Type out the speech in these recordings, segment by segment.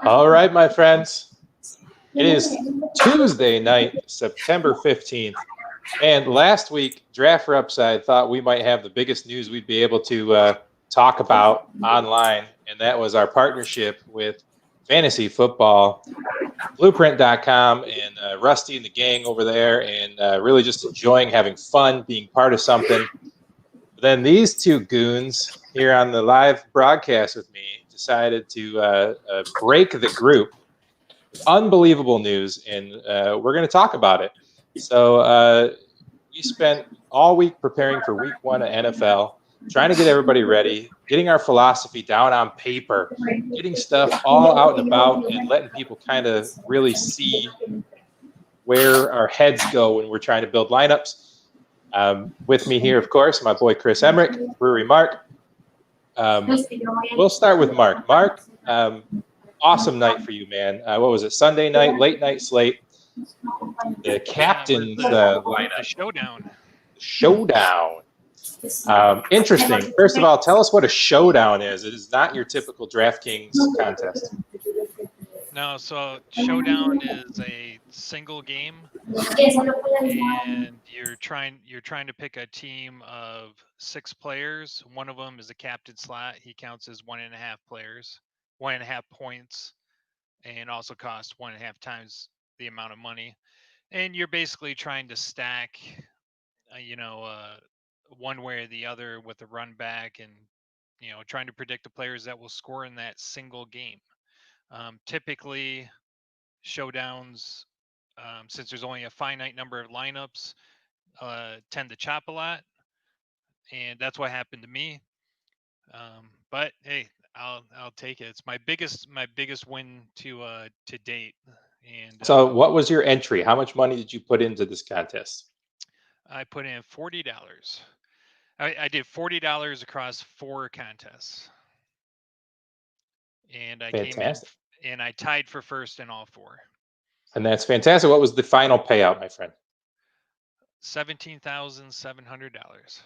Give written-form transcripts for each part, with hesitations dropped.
All right, my friends. It is Tuesday night, September 15th. And last week, Draft for Upside thought we might have the biggest news we'd be able to talk about online, and that was our partnership with Fantasy Football, Blueprint.com, and Rusty and the gang over there, and really just enjoying having fun, being part of something. But then these two goons here on the live broadcast with me decided to break the group. Unbelievable news, and we're going to talk about it. So we spent all week preparing for week 1 of NFL, trying to get everybody ready, getting our philosophy down on paper, getting stuff all out and about, and letting people kind of really see where our heads go when we're trying to build lineups. With me here, of course, my boy Chris Emmerich, Brewery Mark. We'll start with Mark. Mark, awesome night for you, man. What was it? Sunday night, late night slate. The captain's lineup. The showdown. Showdown. Interesting. First of all, tell us what a showdown is. It is not your typical DraftKings contest. No, so showdown is a single game, and you're trying to pick a team of 6 players. One of them is a captain slot. He counts as 1.5 players, 1.5 points, and also costs 1.5 times the amount of money. And you're basically trying to stack, one way or the other with a run back, and trying to predict the players that will score in that single game. Typically, showdowns, since there's only a finite number of lineups, tend to chop a lot, and that's what happened to me. But hey, I'll take it. It's my biggest win to date. And so, what was your entry? How much money did you put into this contest? I put in $40. I did $40 across 4 contests, and I Fantastic. came in, and I tied for first in all 4. And that's fantastic. What was the final payout, my friend? $17,700.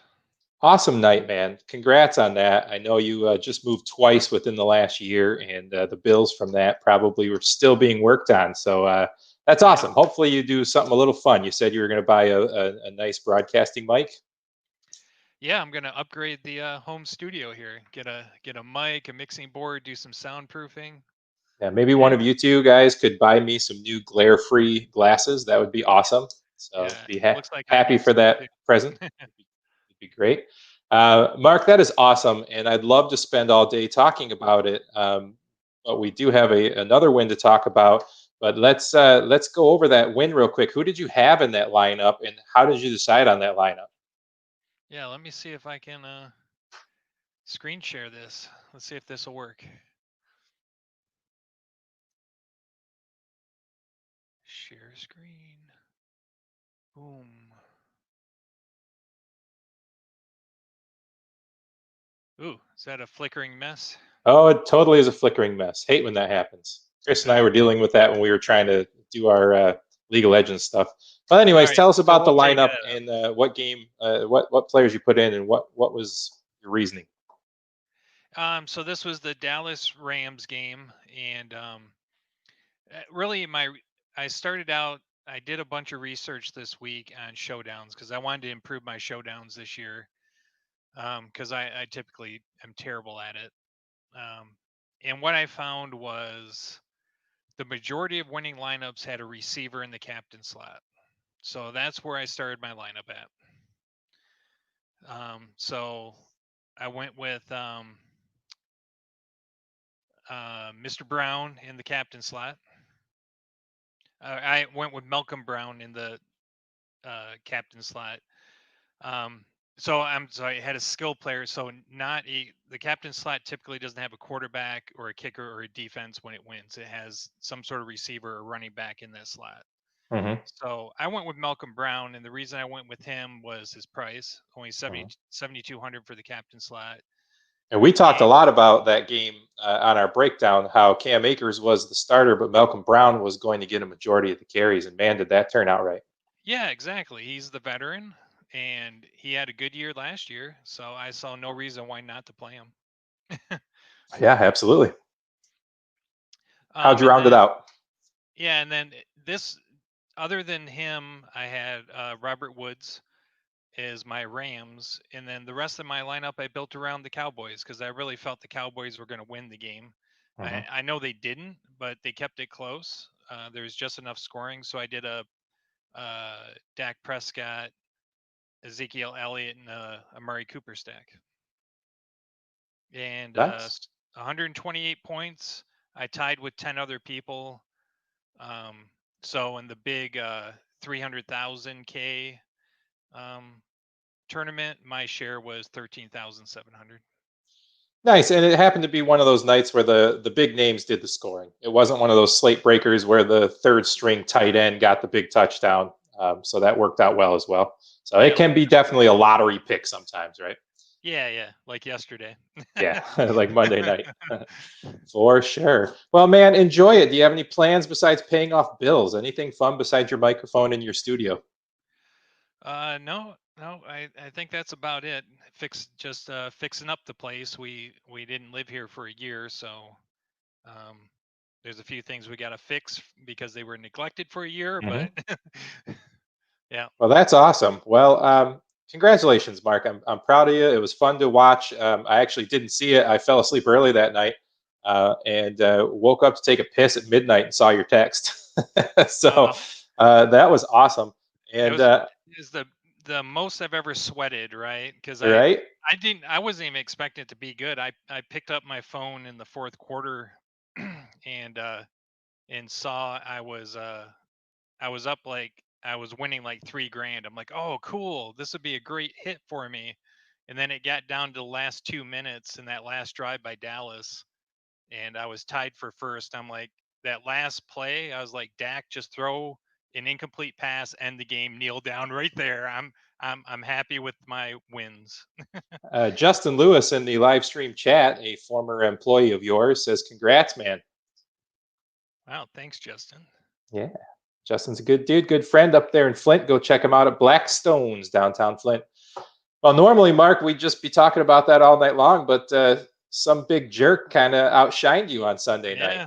Awesome night, man. Congrats on that. I know you just moved twice within the last year, and the bills from that probably were still being worked on. So that's awesome. Hopefully you do something a little fun. You said you were going to buy a nice broadcasting mic. Yeah, I'm going to upgrade the home studio here. Get a mic, a mixing board, do some soundproofing. Yeah, maybe one of you two guys could buy me some new glare-free glasses. That would be awesome. So be happy for that present. It'd be great. Mark, that is awesome, and I'd love to spend all day talking about it. But we do have another win to talk about. But let's go over that win real quick. Who did you have in that lineup, and how did you decide on that lineup? Yeah, let me see if I can screen share this. Let's see if this will work. Share screen. Boom. Ooh, is that a flickering mess? Oh, it totally is a flickering mess. Hate when that happens. Chris and I were dealing with that when we were trying to do our League of Legends stuff. But anyways, tell us about the lineup and what game, what players you put in, and what was your reasoning. So this was the Dallas Rams game, and really I started out. I did a bunch of research this week on showdowns because I wanted to improve my showdowns this year. Because I typically am terrible at it. And what I found was the majority of winning lineups had a receiver in the captain slot. So that's where I started my lineup at. So I went with Mr. Brown in the captain slot. I went with Malcolm Brown in the captain slot. So I had a skill player. So the captain slot typically doesn't have a quarterback or a kicker or a defense when it wins. It has some sort of receiver or running back in that slot. Mm-hmm. So I went with Malcolm Brown, and the reason I went with him was his price, only $7,200 for the captain slot. And we talked a lot about that game on our breakdown, how Cam Akers was the starter, but Malcolm Brown was going to get a majority of the carries, and man, did that turn out right. Yeah, exactly. He's the veteran, and he had a good year last year, so I saw no reason why not to play him. Yeah, absolutely. How'd you And round it then out? yeah, and then this, other than him, I had Robert Woods is my Rams, and then the rest of my lineup I built around the Cowboys because I really felt the Cowboys were going to win the game. Mhm. I know they didn't, but they kept it close. There's just enough scoring, so I did a Dak Prescott, Ezekiel Elliott, and a Murray Cooper stack, and Nice. 128 points. I tied with 10 other people. So in the big 300,000 K tournament, my share was 13,700. Nice, and it happened to be one of those nights where the big names did the scoring. It wasn't one of those slate breakers where the third string tight end got the big touchdown. So that worked out well as well. So it Yep. can be definitely a lottery pick sometimes, right? Yeah, like yesterday. Yeah, like Monday night. For sure. Well, man, enjoy it. Do you have any plans besides paying off bills? Anything fun besides your microphone in your studio? No, I think that's about it. Fixing up the place. We didn't live here for a year, so um, there's a few things we got to fix because they were neglected for a year. Mhm. But yeah, Well, that's awesome. Well, congratulations, Mark. I'm proud of you. It was fun to watch. I actually didn't see it. I fell asleep early that night and woke up to take a piss at midnight and saw your text. So uh, that was awesome. it And was is the most I've ever sweated, right? Because right, I wasn't even expecting it to be good. I picked up my phone in the fourth quarter and saw I was up like I was winning like 3 grand. I'm like, oh cool, this would be a great hit for me. And then it got down to the last 2 minutes in that last drive by Dallas, and I was tied for first. I'm like, that last play, I was like, Dak, just throw an incomplete pass, end the game, kneel down right there. I'm happy with my wins. Justin Lewis in the live stream chat, a former employee of yours, says, "Congrats, man." Wow, thanks, Justin. Yeah. Justin's a good dude, good friend up there in Flint. Go check him out at Black Stones, downtown Flint. Well, normally, Mark, we'd just be talking about that all night long, but some big jerk kind of outshined you on Sunday night. Yeah.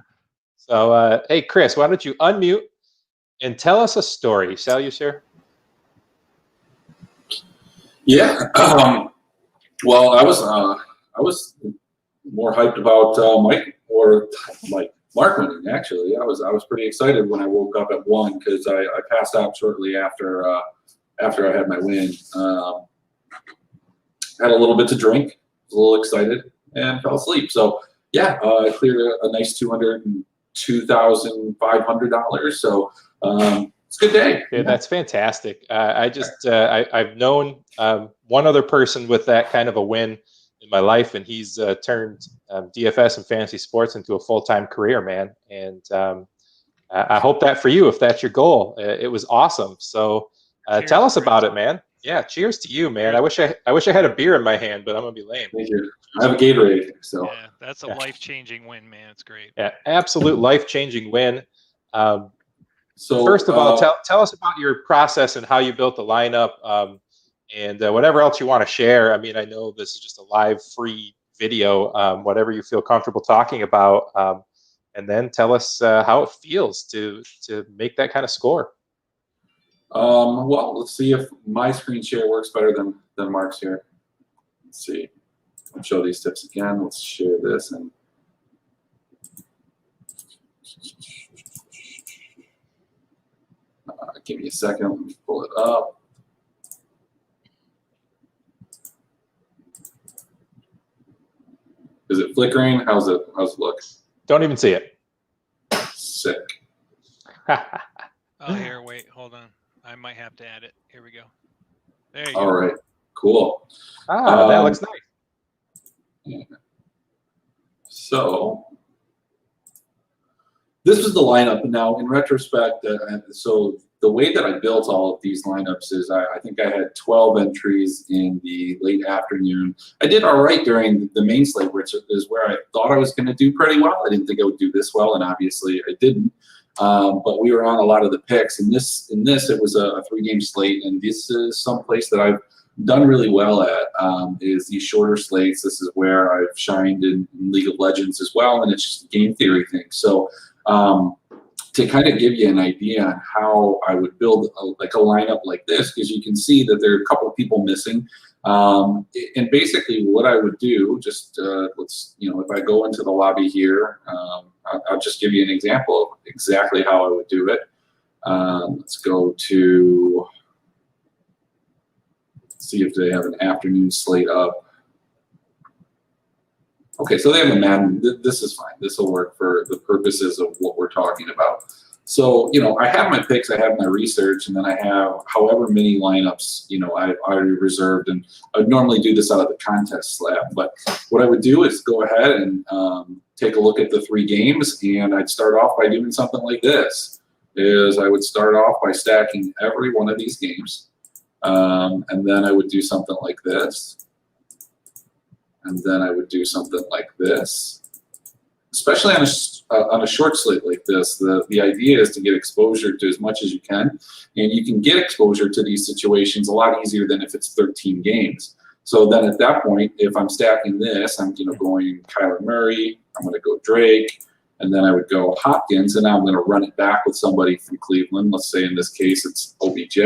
So, hey, Chris, why don't you unmute and tell us a story? Shall you, sir? Yeah. Well, I was more hyped about Mark winning. Actually, I was pretty excited when I woke up at 1 because I passed out shortly after I had my win. Had a little bit to drink, was a little excited, and fell asleep. So yeah, I cleared a nice $202,500. So it's a good day. Yeah, that's fantastic. I've known one other person with that kind of a win in my life, and he's turned DFS and fantasy sports into a full-time career, man. And I hope that for you, if that's your goal. It was awesome. So Cheers, tell us Chris. about it, man. Yeah, cheers to you, man. I wish I had a beer in my hand, but I'm gonna be lame. Thank you. I have a Gatorade, so Yeah, that's a life-changing win, man. It's great. Yeah, absolute life-changing win. so First of all, tell us about your process and how you built the lineup, and whatever else you want to share. I mean, I know this is just a live, free video. Whatever you feel comfortable talking about, and then tell us how it feels to make that kind of score. well, let's see if my screen share works better than Mark's here. Let's see. I'll show these tips again. Let's share this and give me a second. Let me pull it up. Is it flickering? How's it look? Don't even see it. Sick. Oh, here, wait, hold on. I might have to add it. Here we go. There you All go. right. Cool. That looks nice. Yeah. So this was the lineup. Now, in retrospect, so the way that I built all of these lineups is I think I had 12 entries in the late afternoon. I did all right during the main slate, which is where I thought I was going to do pretty well. I didn't think I would do this well, and obviously I didn't. But we were on a lot of the picks. In this, it was a 3-game slate, and this is some place that I've done really well at, is these shorter slates. This is where I've shined in League of Legends as well, and it's just a game theory thing. So to kind of give you an idea on how I would build a lineup like this, because you can see that there are a couple of people missing. And basically what I would do, just if I go into the lobby here, I'll just give you an example of exactly how I would do it. Let's go to see if they have an afternoon slate up. Okay, so they have a Madden. This is fine. This will work for the purposes of what we're talking about. So, I have my picks, I have my research, and then I have however many lineups, I've already reserved. And I would normally do this out of the contest slab. But what I would do is go ahead and take a look at the 3 games, and I'd start off by doing something like this. I would start off by stacking every one of these games. And then I would do something like this. And then I would do something like this. Especially on a short slate like this, the idea is to get exposure to as much as you can. And you can get exposure to these situations a lot easier than if it's 13 games. So then at that point, if I'm stacking this, I'm going Kyler Murray, I'm going to go Drake, and then I would go Hopkins, and now I'm going to run it back with somebody from Cleveland. Let's say in this case it's OBJ.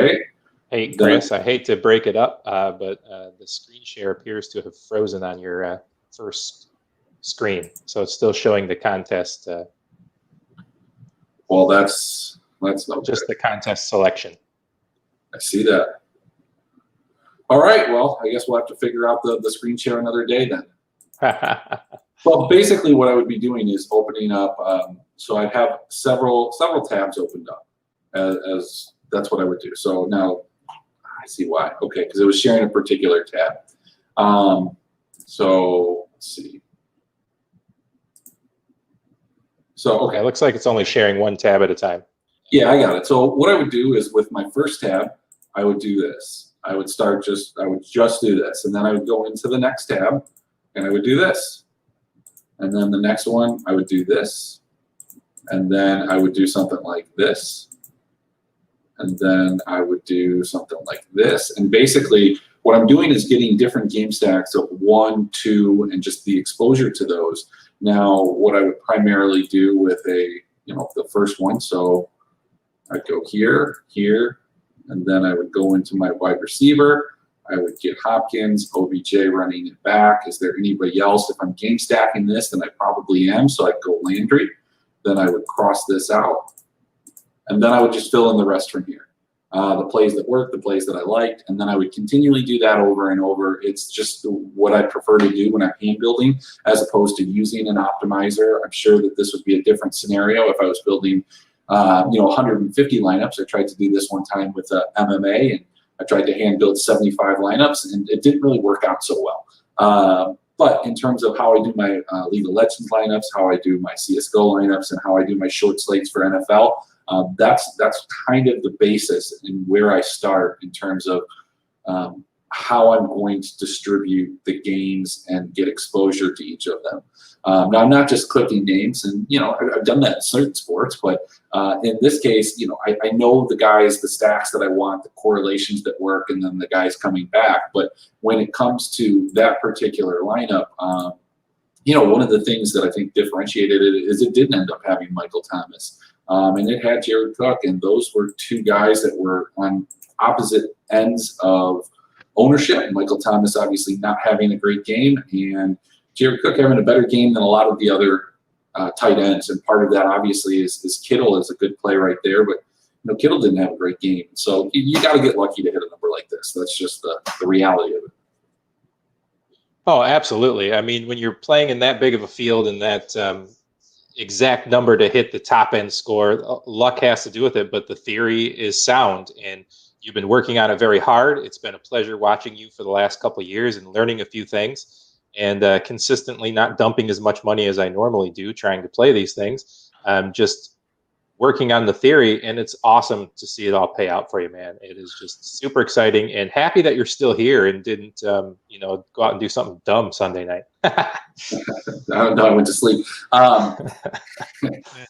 Hey, Chris, I hate to break it up, but the screen share appears to have frozen on your first screen. So it's still showing the contest. Well, that's no just good. The contest selection. I see that. All right, well, I guess we'll have to figure out the screen share another day then. Well, basically what I would be doing is opening up, so I'd have several tabs opened up, as that's what I would do. So now I see why. Okay, because it was sharing a particular tab. So let's see. So, okay. It looks like it's only sharing 1 tab at a time. Yeah, I got it. So what I would do is with my first tab, I would do this. I would just do this. And then I would go into the next tab and I would do this. And then the next one, I would do this. And then I would do something like this. And then I would do something like this. And basically what I'm doing is getting different game stacks of 1, 2, and just the exposure to those. Now, what I would primarily do with the first one, so I'd go here, and then I would go into my wide receiver. I would get Hopkins, OBJ running it back. Is there anybody else? If I'm game stacking this, then I probably am, so I'd go Landry. Then I would cross this out. And then I would just fill in the rest from here. The plays that worked, the plays that I liked, and then I would continually do that over and over. It's just what I prefer to do when I'm hand building as opposed to using an optimizer. I'm sure that this would be a different scenario if I was building 150 lineups. I tried to do this one time with MMA, and I tried to hand build 75 lineups, and it didn't really work out so well. But in terms of how I do my League of Legends lineups, how I do my CSGO lineups, and how I do my short slates for NFL, that's kind of the basis and where I start in terms of how I'm going to distribute the games and get exposure to each of them. Now, I'm not just clicking names, and I've done that in certain sports, but in this case, I know the guys, the stacks that I want, the correlations that work, and then the guys coming back. But when it comes to that particular lineup, one of the things that I think differentiated it is it didn't end up having Michael Thomas. And it had Jared Cook, and those were 2 guys that were on opposite ends of ownership. Michael Thomas obviously not having a great game, and Jared Cook having a better game than a lot of the other tight ends. And part of that obviously is Kittle is a good play right there, but Kittle didn't have a great game. So you got to get lucky to hit a number like this. That's just the reality of it. Oh, absolutely. I mean, when you're playing in that big of a field and that exact number to hit the top end score, luck has to do with it, but the theory is sound, and you've been working on it very hard. It's been a pleasure watching you for the last couple of years and learning a few things, and consistently not dumping as much money as I normally do trying to play these things. Just working on the theory, and it's awesome to see it all pay out for you, man. It is just super exciting, and happy that you're still here and didn't, go out and do something dumb Sunday night. No, I went to sleep. And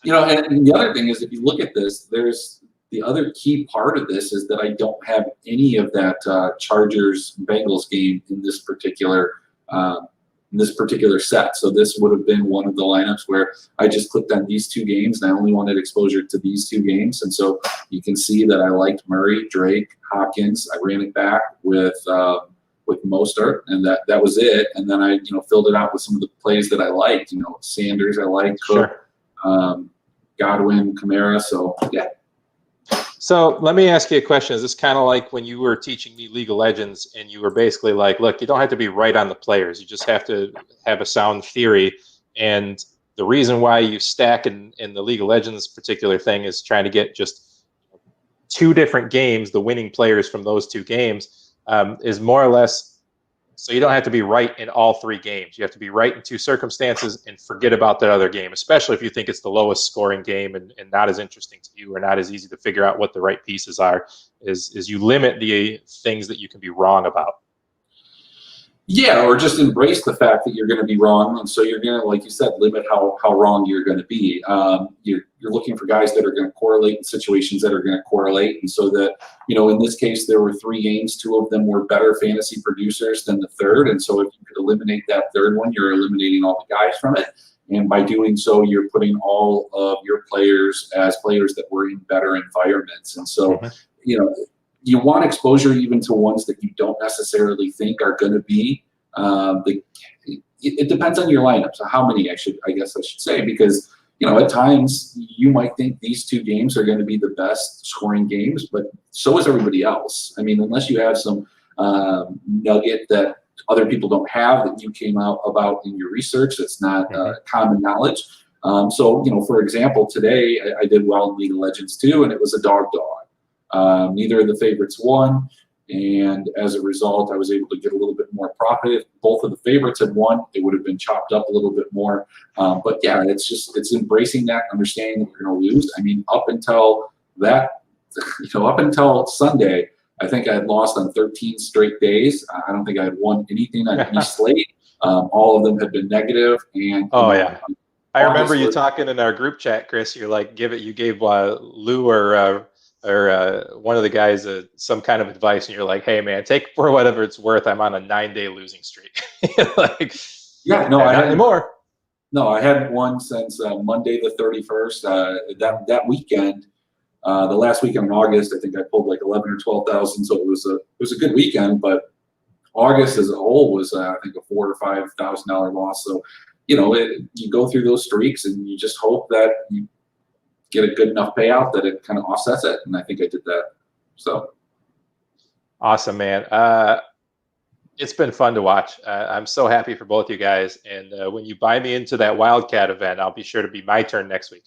the other thing is, if you look at this, there's the other key part of this is that I don't have any of that Chargers Bengals game in this particular set. So this would have been one of the lineups where I just clicked on these two games and I only wanted exposure to these two games. And so you can see that I liked Murray, Drake, Hopkins. I ran it back with Mostert, and that was it. And then I filled it out with some of the plays that I liked. Sanders, I liked, Cook, Godwin, Kamara. So yeah. So let me ask you a question. Is this kind of like when you were teaching me League of Legends and you were basically like, look, you don't have to be right on the players. You just have to have a sound theory. And the reason why you stack in the League of Legends particular thing is trying to get just two different games, the winning players from those two games, is more or less, so you don't have to be right in all three games. You have to be right in two circumstances and forget about that other game, especially if you think it's the lowest scoring game and not as interesting to you or not as easy to figure out what the right pieces are, is you limit the things that you can be wrong about. Yeah, or just embrace the fact that you're going to be wrong, and so you're going to, like you said, limit how wrong you're going to be. You're looking for guys that are going to correlate in situations that are going to correlate, and so that in this case there were 3 games, 2 of them were better fantasy producers than the third, and so if you could eliminate that third one, you're eliminating all the guys from it, and by doing so, you're putting all of your players as players that were in better environments, and so you want exposure even to ones that you don't necessarily think are going to be. It depends on your lineup. So how many I guess I should say, because at times you might think these 2 games are going to be the best scoring games, but so is everybody else. I mean, unless you have some nugget that other people don't have that you came out about in your research, that's not common knowledge. So for example, today I did well in League of Legends too, and it was a dog. Neither of the favorites won, and as a result, I was able to get a little bit more profit. If both of the favorites had won, it would have been chopped up a little bit more. But yeah, it's embracing that, understanding that we're going to lose. I mean, up until Sunday, I think I had lost on 13 straight days. I don't think I had won anything on any slate. All of them had been negative. And I remember you talking in our group chat, Chris. You're like, you gave Lou or one of the guys some kind of advice, and you're like, hey man, take for whatever it's worth. I'm on a 9-day losing streak. Not anymore. No, I hadn't won since Monday the 31st. That weekend, the last weekend in August, I think I pulled like 11 or 12,000. So it was a good weekend, but August as a whole was I think a $4,000 or $5,000 loss. So you go through those streaks, and you just hope that you get a good enough payout that it kind of offsets it, and I think I did that. So awesome, man. It's been fun to watch. I'm so happy for both you guys, and when you buy me into that Wildcat event, I'll be sure to be my turn next week.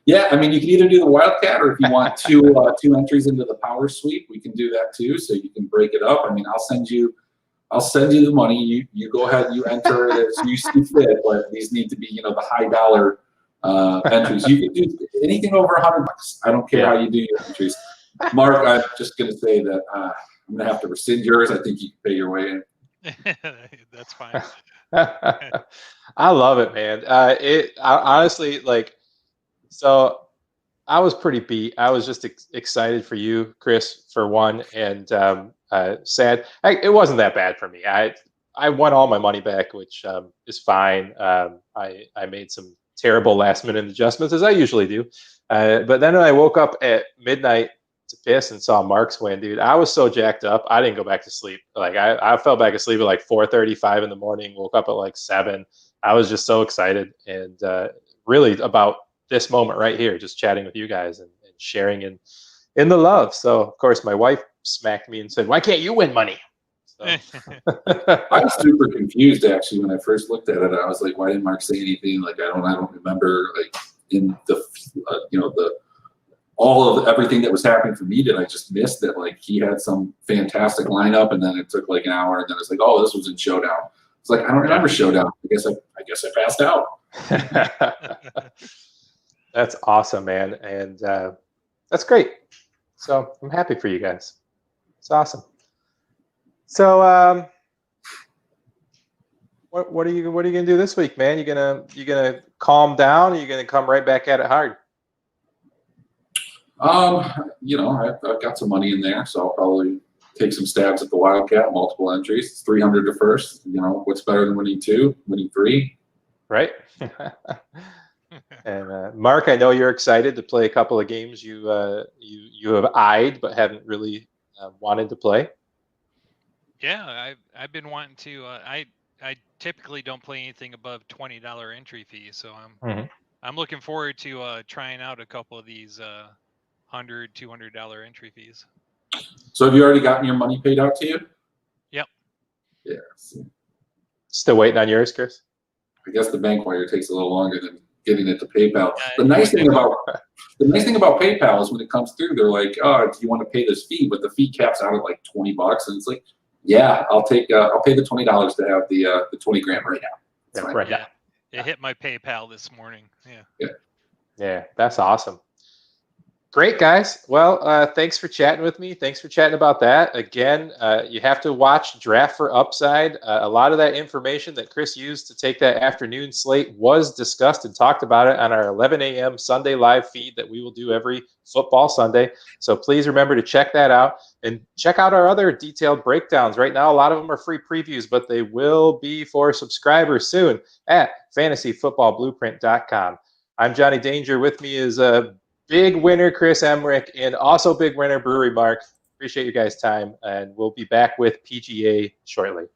Yeah, I mean, you can either do the Wildcat, or if you want two entries into the Power Sweep, we can do that too. So you can break it up. I mean, I'll send you the money. You go ahead, you enter it as you see fit, but these need to be the high dollar entries. You can do anything over $100. I don't care how you do your entries. Mark, I'm just going to say that I'm going to have to rescind yours. I think you can pay your way in. That's fine. I love it, man. I honestly, so I was pretty beat. I was just excited for you, Chris, for one, and sad. It wasn't that bad for me. I won all my money back, which is fine. I made some terrible last-minute adjustments, as I usually do. But then I woke up at midnight to piss and saw Marks win, dude. I was so jacked up, I didn't go back to sleep. I fell back asleep at 4:35 in the morning, woke up at 7. I was just so excited, and really about this moment right here, just chatting with you guys and sharing in the love. So, of course, my wife smacked me and said, why can't you win money? So. I was super confused actually when I first looked at it. I was like, why didn't Mark say anything? I don't remember in the all of everything that was happening for me. Did I just miss that? He had some fantastic lineup, and then it took an hour, and then it's oh, this was in Showdown. It's I don't remember Showdown. I guess I passed out. That's awesome, man, and that's great. So I'm happy for you guys. It's awesome. So what are you gonna do this week, man? You gonna calm down? Or you gonna come right back at it hard? I've got some money in there, so I'll probably take some stabs at the Wildcat, multiple entries. It's 300 to first. What's better than winning 2, winning 3? Right. And Mark, I know you're excited to play a couple of games you have eyed but haven't really wanted to play. Yeah, I've been wanting to. I typically don't play anything above $20 entry fee, so I'm looking forward to trying out a couple of these $100, $200 entry fees. So have you already gotten your money paid out to you? Yep. Yeah. Still waiting on yours, Chris? I guess the bank wire takes a little longer than getting it to PayPal. The nice thing about PayPal is when it comes through, they're like, "Oh, do you want to pay this fee?" But the fee caps out at like $20, and it's like, "Yeah, I'll pay the $20 to have the 20 grand right now." Yeah, right. Yeah, it hit my PayPal this morning. Yeah, that's awesome. Great, guys. Well, thanks for chatting with me. Thanks for chatting about that. Again, you have to watch Draft for Upside. A lot of that information that Chris used to take that afternoon slate was discussed and talked about it on our 11 a.m. Sunday live feed that we will do every football Sunday. So please remember to check that out and check out our other detailed breakdowns. Right now, a lot of them are free previews, but they will be for subscribers soon at fantasyfootballblueprint.com. I'm Johnny Danger. With me is big winner Chris Emmerich, and also big winner Brewery Mark. Appreciate you guys' time, and we'll be back with PGA shortly.